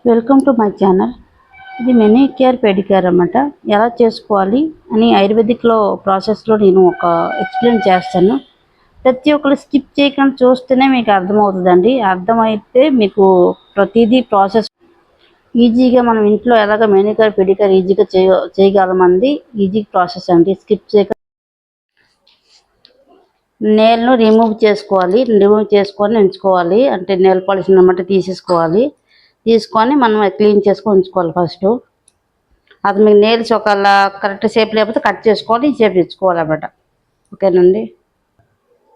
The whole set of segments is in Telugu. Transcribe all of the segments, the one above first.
Welcome to my channel. ఇది మెనిక్యూర్ పెడిక్యూర్ అన్నమాట. ఎలా చేసుకోవాలి అని ఆయుర్వేదిక్లో ప్రాసెస్లో నేను ఎక్స్ప్లెయిన్ చేస్తాను. ప్రతి ఒక్కరు స్కిప్ చేయకుండా చూస్తేనే మీకు అర్థమవుతుందండి. అర్థమైతే మీకు ప్రతిదీ ప్రాసెస్ ఈజీగా మనం ఇంట్లో ఎలాగ మెనిక్యూర్ పెడిక్యూర్ ఈజీగా చేయగలమండి. ఈజీ ప్రాసెస్ అండి. స్కిప్ చేయక నెయిల్ను రిమూవ్ చేసుకొని ఉంచుకోవాలి. అంటే నెయిల్ పాలిష్ అన్నమాట తీసేసుకోవాలి. తీసుకొని మనం క్లీన్ చేసుకొని ఉంచుకోవాలి ఫస్ట్. అది మీకు నెయిల్స్ ఒకవేళ కరెక్ట్ షేప్ లేకపోతే కట్ చేసుకొని షేప్ తెచ్చుకోవాలన్నమాట. ఓకేనండి.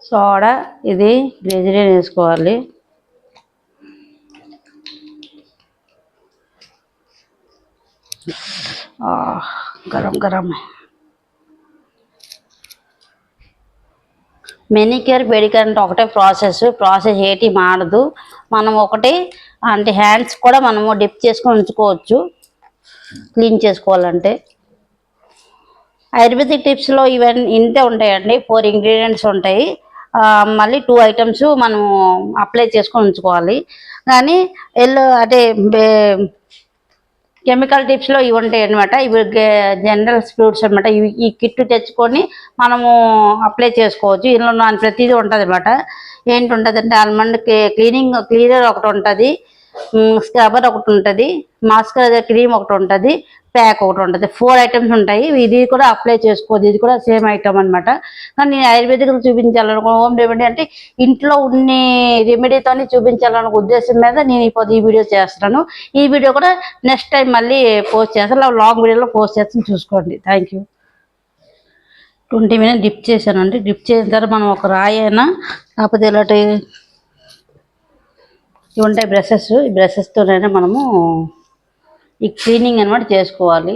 సోడా, ఇది గ్లిజరిన్ వేసుకోవాలి. గరం గరం. మెనిక్యూర్ పెడిక్యూర్ అంటే ఒకటే ప్రాసెస్ ఏటి మారదు. మనం ఒకటి అంటే హ్యాండ్స్ కూడా మనము డిప్ చేసుకొని ఉంచుకోవచ్చు క్లీన్ చేసుకోవాలంటే. ఆయుర్వేదిక్ టిప్స్లో ఇవన్నీ ఇంతే ఉంటాయండి. 4 ఇంగ్రీడియంట్స్ ఉంటాయి. మళ్ళీ 2 ఐటమ్స్ మనం అప్లై చేసుకొని ఉంచుకోవాలి. కానీ అంటే కెమికల్ టిప్స్లో ఇవి ఉంటాయి అనమాట. ఇవి జనరల్ ఫ్రూట్స్ అనమాట. ఈ కిట్ తెచ్చుకొని మనము అప్లై చేసుకోవచ్చు. ఇందులో ప్రతిదీ ఉంటుంది అనమాట. ఏంటి ఉంటుందంటే ఆల్మండ్ క్లీనర్ ఒకటి ఉంటుంది, స్క్రబ్బర్ ఒకటి ఉంటుంది, మాస్కరైజర్ క్రీమ్ ఒకటి ఉంటుంది, ప్యాక్ ఒకటి ఉంటుంది. 4 ఐటమ్స్ ఉంటాయి. ఇది కూడా అప్లై చేసుకోవచ్చు. ఇది కూడా సేమ్ ఐటమ్ అనమాట. కానీ నేను ఆయుర్వేదిక్ చూపించాలనుకో హోమ్ రెమెడీ అంటే ఇంట్లో ఉన్న రెమెడీతోని చూపించాలనుకో ఉద్దేశం మీద నేను ఇప్పుడు ఈ వీడియో చేస్తున్నాను. ఈ వీడియో కూడా నెక్స్ట్ టైం మళ్ళీ పోస్ట్ చేస్తాను. లాంగ్ వీడియోలో పోస్ట్ చేస్తాను, చూసుకోండి. Thank you. 20 మినిట్స్ డిప్ చేశానండి. డిప్ చేసిన తర్వాత మనం ఒక రాయి అయినా కాకపోతే ఇలాంటి ఇవి ఉంటాయి బ్రషెస్. ఈ బ్రషెస్తోనైనా మనము ఈ క్లీనింగ్ అనమాట చేసుకోవాలి.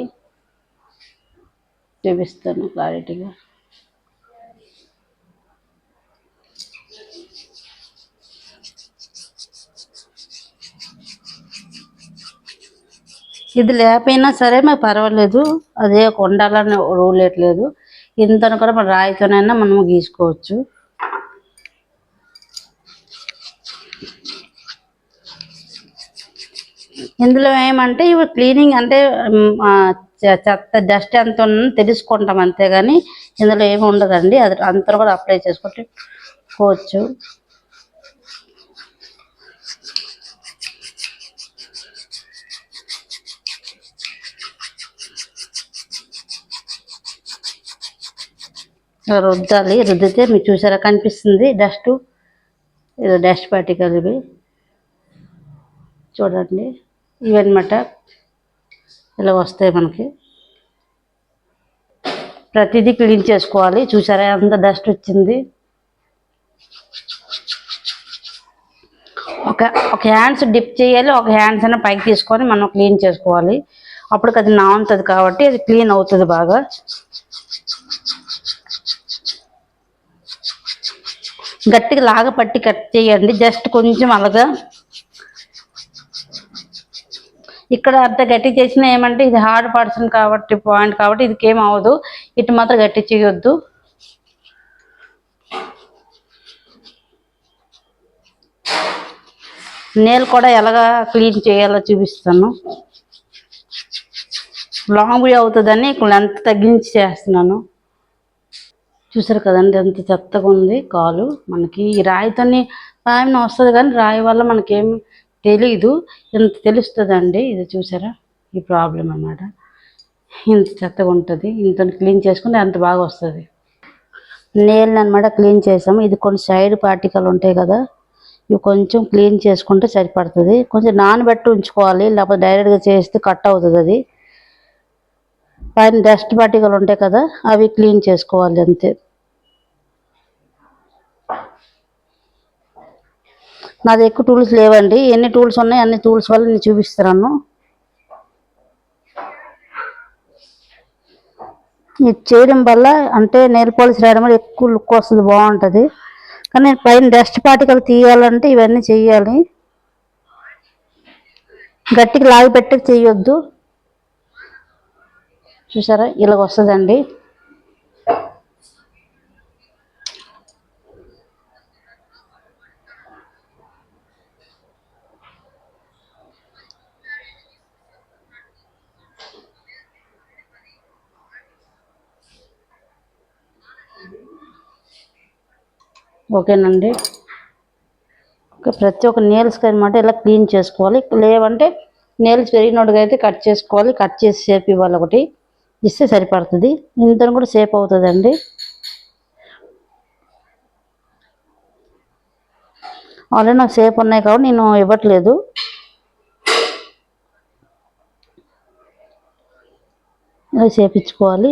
చూపిస్తాను క్లారిటీగా. ఇది లేకపోయినా సరే మాకు పర్వాలేదు. అదే ఉండాలని రూల్ లేదు. ఇంతను కూడా మన రాయితోనైనా మనము గీసుకోవచ్చు. ఇందులో ఏమంటే ఇవి క్లీనింగ్ అంటే చెత్త డస్ట్ ఎంత ఉందని తెలుసుకుంటాం అంతేగాని ఇందులో ఏమి ఉండదండి. అది అంతా కూడా అప్లై చేసుకోవచ్చు. రుద్దాలి. రుద్దితే మీకు చూసారా కనిపిస్తుంది డస్ట్. ఇది డస్ట్ పార్టికల్. ఇవి చూడండి, ఇవన్నమాట ఇలా వస్తాయి మనకి. ప్రతిదీ క్లీన్ చేసుకోవాలి. చూసారా ఎంత డస్ట్ వచ్చింది. ఒక హ్యాండ్స్ డిప్ చేయాలి, ఒక హ్యాండ్స్ అయినా పైకి తీసుకొని మనం క్లీన్ చేసుకోవాలి. అప్పుడు అది నానుతుంది కాబట్టి అది క్లీన్ అవుతుంది బాగా. గట్టిగా లాగ పట్టి కట్ చేయండి. జస్ట్ కొంచెం అలాగా. ఇక్కడ అంత గట్టి చేసినా ఏమంటే ఇది హార్డ్ పాయింట్ కాబట్టి ఇది ఏం అవ్వదు. ఇటు మాత్రం గట్టి చేయొద్దు. నెయిల్ కూడా ఎలాగా క్లీన్ చేయాలో చూపిస్తాను. లాంగ్ వీడియో అవుతుందని లెంత్ తగ్గించి చేస్తున్నాను. చూసారు కదండి ఎంత చెత్తగా ఉంది కాలు. మనకి ఈ రాయితోని పాయన వస్తుంది కానీ రాయి వల్ల మనకేం తెలీదు. ఇంత తెలుస్తుందండి. ఇది చూసారా ఈ ప్రాబ్లం అన్నమాట. ఇంత చెత్తగా ఉంటుంది. ఇంత క్లీన్ చేసుకుంటే అంత బాగా వస్తుంది. నెయిల్ని అనమాట క్లీన్ చేసాము. ఇది కొన్ని సైడ్ పార్టికల్ ఉంటాయి కదా, ఇవి కొంచెం క్లీన్ చేసుకుంటే సరిపడుతుంది. కొంచెం నానబెట్టి ఉంచుకోవాలి, లేకపోతే డైరెక్ట్గా చేస్తే కట్ అవుతుంది. అది పైన డస్ట్ పార్టికల్ ఉంటాయి కదా, అవి క్లీన్ చేసుకోవాలి అంతే. నాది ఎక్కువ టూల్స్ లేవండి. ఎన్ని టూల్స్ ఉన్నాయి అన్ని టూల్స్ వల్ల నేను చూపిస్తున్నాను. ఇది చేయడం వల్ల అంటే నెయిల్ పాలిష్ రాయడం వల్ల ఎక్కువ లుక్ వస్తుంది, బాగుంటుంది. కానీ పైన డస్ట్ పార్టికల్ తీయాలంటే ఇవన్నీ చెయ్యాలి. గట్టిగా లాగి పెట్టి చేయొద్దు. చూసారా ఇలా వస్తుందండి. ఓకేనండి. ఓకే, ప్రతి ఒక్క నెయిల్స్కి అనమాట ఇలా క్లీన్ చేసుకోవాలి. లేవంటే నెయిల్స్ పెరిగినట్టుగా అయితే కట్ చేసుకోవాలి. కట్ చేసి షేప్ ఇవ్వాలి, ఒకటి ఇస్తే సరిపడుతుంది. ఇంత కూడా షేప్ అవుతుందండి. ఆల్రెడీ నాకు షేప్ ఉన్నాయి కాబట్టి నేను ఇవ్వట్లేదు. ఇలా చేపించుకోవాలి.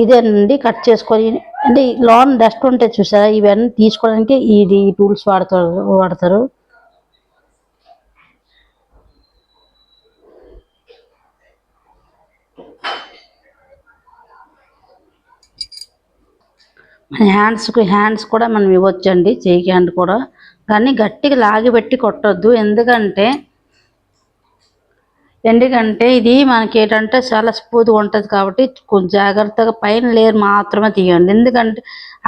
ఇదేనండి కట్ చేసుకోవాలి. అంటే లోన్ డస్ట్ ఉంటే చూసారా, ఇవన్నీ తీసుకోవడానికి ఇది టూల్స్ వాడతారు. హ్యాండ్స్ కూడా మనం ఇవ్వచ్చండి, చేయికి హ్యాండ్ కూడా. కానీ గట్టిగా లాగిపెట్టి కొట్టొద్దు. ఎందుకంటే ఇది మనకి ఏంటంటే చాలా స్మూత్గా ఉంటుంది కాబట్టి కొంచెం జాగ్రత్తగా పైన లేయర్ మాత్రమే తీయండి. ఎందుకంటే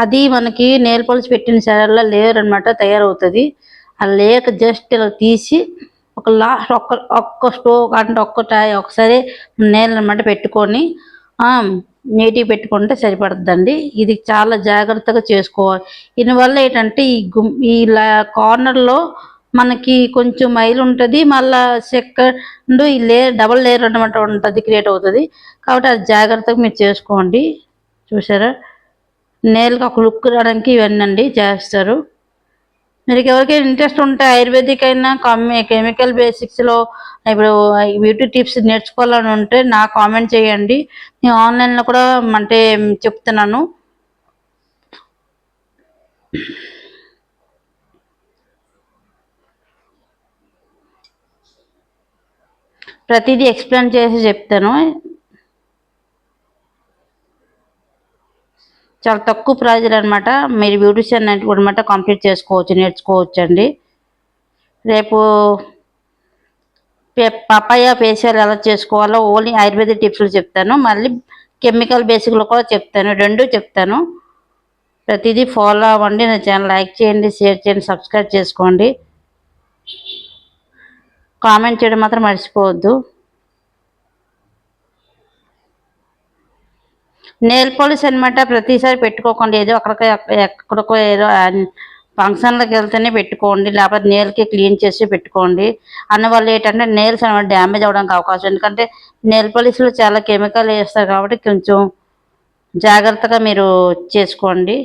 అది మనకి నెయిల్ పాలిష్ పెట్టిన సరల్లో లేయర్ అనమాట తయారవుతుంది. ఆ లేయర్ జస్ట్ ఇలా తీసి ఒక లాస్ట్ ఒక్క స్టోవ్ అంటే ఒకసారి నెయిల్ అనమాట పెట్టుకొని నీట్గా పెట్టుకుంటే సరిపడుతుందండి. ఇది చాలా జాగ్రత్తగా చేసుకోవాలి. దీనివల్ల ఏంటంటే ఈ కార్నర్లో మనకి కొంచెం మైలు ఉంటుంది. మళ్ళీ సెకండ్ ఈ డబల్ లేయర్ అనమాట ఉంటుంది, క్రియేట్ అవుతుంది. కాబట్టి అది జాగ్రత్తగా మీరు చేసుకోండి. చూసారా, నేల్కి ఒక లుక్ రావడానికి ఇవన్నీ చేస్తారు. మీరు ఎవరికైనా ఇంట్రెస్ట్ ఉంటే ఆయుర్వేదిక్ అయినా కెమికల్ బేసిక్స్లో ఇప్పుడు బ్యూటీ టిప్స్ నేర్చుకోవాలని ఉంటే నాకు కామెంట్ చేయండి. నేను ఆన్లైన్లో కూడా అంటే చెప్తున్నాను. ప్రతిదీ ఎక్స్ప్లెయిన్ చేసి చెప్తాను. చాలా తక్కువ ప్రైజ్ అనమాట. మీరు బ్యూటిషియన్ అనమాట కంప్లీట్ చేసుకోవచ్చు, నేర్చుకోవచ్చు అండి. రేపు పపాయ ఫేషియల్ ఎలా చేసుకోవాలో ఓన్లీ ఆయుర్వేదిక్ టిప్స్లు చెప్తాను. మళ్ళీ కెమికల్ బేసిక్లో కూడా చెప్తాను, రెండు చెప్తాను. ప్రతిదీ ఫాలో అవ్వండి. నా ఛానల్ లైక్ చేయండి, షేర్ చేయండి, సబ్స్క్రైబ్ చేసుకోండి. కామెంట్ చేయడం మాత్రం మర్చిపోవద్దు. నెయిల్ పాలిష్ అనమాట ప్రతిసారి పెట్టుకోకండి. ఏదో ఎక్కడికో ఏదో ఫంక్షన్లకు వెళ్తేనే పెట్టుకోండి, లేకపోతే నెయిల్కి క్లీన్ చేసి పెట్టుకోండి. అందువల్ల ఏంటంటే నెయిల్స్ అనమాట డ్యామేజ్ అవ్వడానికి అవకాశం. ఎందుకంటే నెయిల్ పాలిష్లో చాలా కెమికల్ వేస్తారు కాబట్టి కొంచెం జాగ్రత్తగా మీరు చేసుకోండి.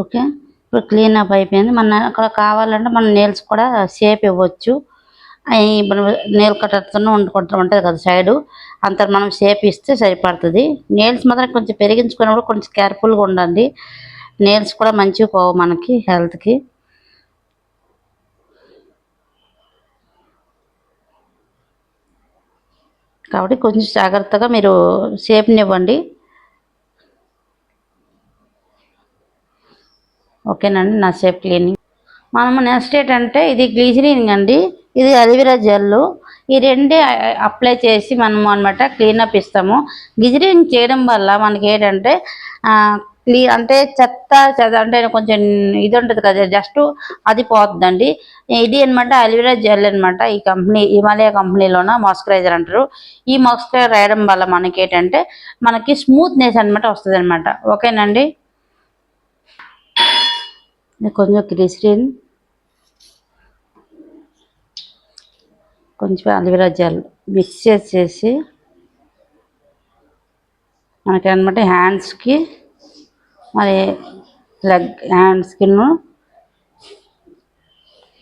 ఓకే, ఇప్పుడు క్లీన్ అప్ అయిపోయింది. మన అక్కడ కావాలంటే మన నెయిల్స్ కూడా షేప్ ఇవ్వచ్చు. ఇప్పుడు నెయిల్ కట్టర్తో ఉంటుంది కదా సైడు, అంత మనం షేప్ ఇస్తే సరిపడుతుంది. నెయిల్స్ మాత్రం కొంచెం పెరిగించుకున్నప్పుడు కొంచెం కేర్ఫుల్గా ఉండండి. నెయిల్స్ కూడా మంచిగా పోవు మనకి హెల్త్కి. కాబట్టి కొంచెం జాగ్రత్తగా మీరు షేప్ని ఇవ్వండి. ఓకేనండి, నా షేప్ క్లీనింగ్. మనము నెక్స్ట్ ఏంటంటే ఇది గ్లిజరిన్ అండి, ఇది అలోవెరా జెల్. ఈ రెండే అప్లై చేసి మనము అనమాట క్లీనప్ ఇస్తాము. గ్లిజరిన్ చేయడం వల్ల మనకి ఏంటంటే అంటే చెత్త అంటే కొంచెం ఇది ఉంటుంది కదా, జస్ట్ అది పోతుందండి. ఇది అనమాట అలోవెరా జెల్ అనమాట. ఈ కంపెనీ హిమాలయ కంపెనీలోన మాయిశ్చరైజర్ అంటారు. ఈ మాయిశ్చరైజర్ రాయడం వల్ల మనకి ఏంటంటే మనకి స్మూత్నెస్ అనమాట వస్తుంది అనమాట. ఓకేనండి, కొంచెం గ్లిజరిన్, కొంచెం అలోవెరా జెల్ మిక్స్ చేసి మనకి అనమాట హ్యాండ్స్కి మరి హ్యాండ్స్కి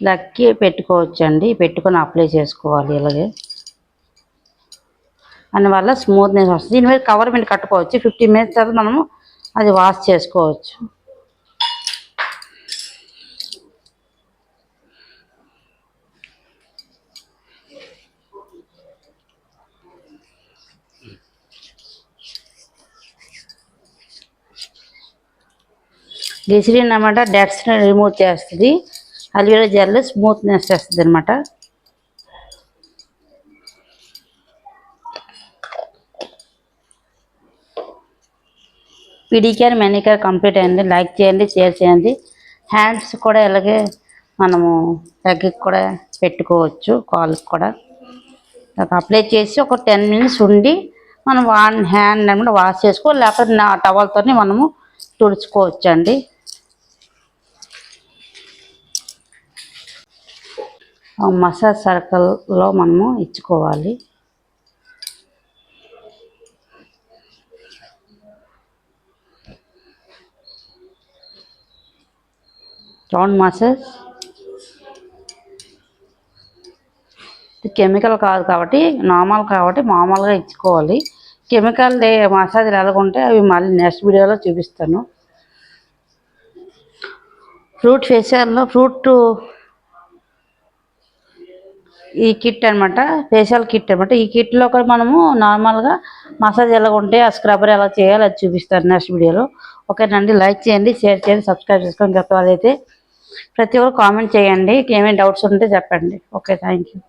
లెగ్కి పెట్టుకోవచ్చండి. పెట్టుకొని అప్లై చేసుకోవాలి ఇలాగే. అందువల్ల స్మూత్నెస్ వస్తుంది. దీని మీద కవర్ మీద కట్టుకోవచ్చు. 15 మినిట్స్ తర్వాత మనము అది వాష్ చేసుకోవచ్చు. గ్లిసరిన్ అనమాట డస్ట్ని రిమూవ్ చేస్తుంది. అలోవెరా జెల్ స్మూత్నెస్ చేస్తుంది అనమాట. పిడికేర్ మెనికేర్ కంప్లీట్ అయింది. లైక్ చేయండి, షేర్ చేయండి. హ్యాండ్స్ కూడా ఇలాగే మనము లెగ్కి కూడా పెట్టుకోవచ్చు, కాళ్ళకి కూడా. అప్లై చేసి ఒక 10 మినిట్స్ ఉండి మనం హ్యాండ్ అనమాట వాష్ చేసుకోవాలి, లేకపోతే టవల్తో మనము తుడుచుకోవచ్చు అండి. మసాజ్ సర్కిల్లో మనము ఇచ్చుకోవాలి. Round massage. ఇది కెమికల్ కాదు కాబట్టి నార్మల్ కాబట్టి మామూలుగా ఇచ్చుకోవాలి. కెమికల్ మసాజ్లు ఎలాగుంటే అవి మళ్ళీ నెక్స్ట్ వీడియోలో చూపిస్తాను. ఫ్రూట్ ఫేషియల్లో ఈ కిట్ అనమాట, ఫేషియల్ కిట్ అనమాట. ఈ కిట్లో కూడా మనము నార్మల్గా మసాజ్ ఎలా ఉంటే ఆ స్క్రబ్బర్ ఎలా చేయాలో అది చూపిస్తాను నెక్స్ట్ వీడియోలో. ఓకేనండి, లైక్ చేయండి, షేర్ చేయండి, సబ్స్క్రైబ్ చేసుకొని కొత్త వాళ్ళైతే ప్రతి ఒక్కరు కామెంట్ చేయండి. ఏమేమి డౌట్స్ ఉంటే చెప్పండి. Okay, thank you.